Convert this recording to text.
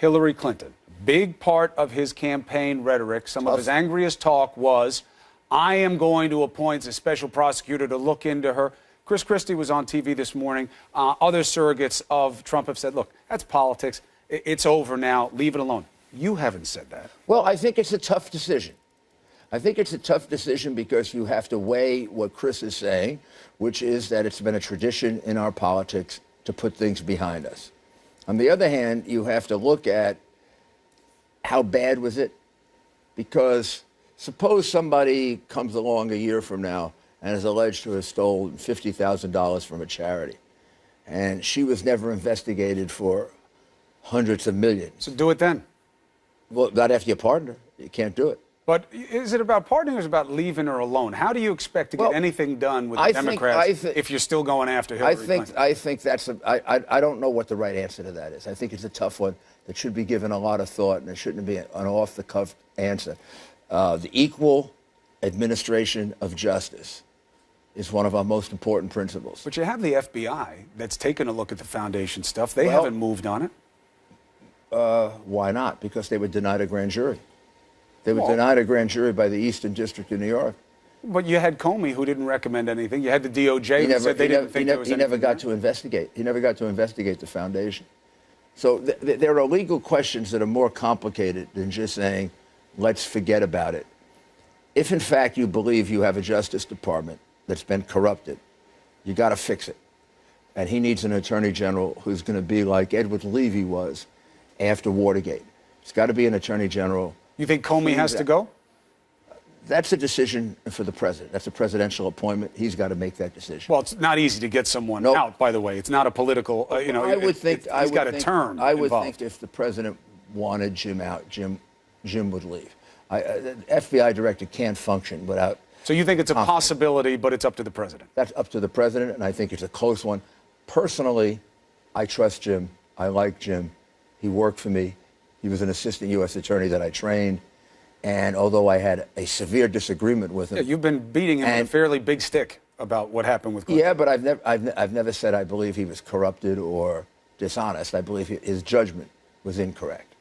Hillary Clinton. Big part of his campaign rhetoric, some of his angriest talk was, I am going to appoint a special prosecutor to look into her. Chris Christie was on TV this morning. Other surrogates of Trump have said, look, that's politics. It's over now. Leave it alone. You haven't said that. Well, I think it's a tough decision. I think it's a tough decision because you have to weigh what Chris is saying, which is that it's been a tradition in our politics to put things behind us. On the other hand, you have to look at how bad was it? Because suppose somebody comes along a year from now and is alleged to have stolen $50,000 from a charity, and she was never investigated for hundreds of millions. So do it then. Well, not after you pardon her. You can't do it. But is it about pardoning or is it about leaving her alone? How do you expect to get anything done with the Democrats if you're still going after Hillary Clinton? I think that's I don't know what the right answer to that is. I think it's a tough one that should be given a lot of thought, and it shouldn't be an off-the-cuff answer. The equal administration of justice is one of our most important principles. But you have the FBI that's taken a look at the foundation stuff. They haven't moved on it. Why not? Because they were denied a grand jury. They were denied a grand jury by the Eastern District of New York. But you had Comey, who didn't recommend anything. You had the DOJ who said they didn't think there was anything. He never got to investigate. He never got to investigate the foundation. So there are legal questions that are more complicated than just saying, let's forget about it. If, in fact, you believe you have a Justice Department that's been corrupted, you got to fix it. And he needs an Attorney General who's going to be like Edward Levy was after Watergate. It's got to be an Attorney General. You think Comey has to go? That's a decision for the president. That's a presidential appointment. He's got to make that decision. Well, it's not easy to get someone out, by the way. It's not a political, I would think he's got a term I would involved. think if the president wanted Jim out, Jim would leave. The FBI director can't function without. So you think it's a possibility, but it's up to the president? That's up to the president, and I think it's a close one. Personally, I trust Jim. I like Jim. He worked for me. He was an assistant U.S. attorney that I trained. And although I had a severe disagreement with him. Yeah, you've been beating him with a fairly big stick about what happened with Clinton. Yeah, but I've never said I believe he was corrupted or dishonest. I believe his judgment was incorrect.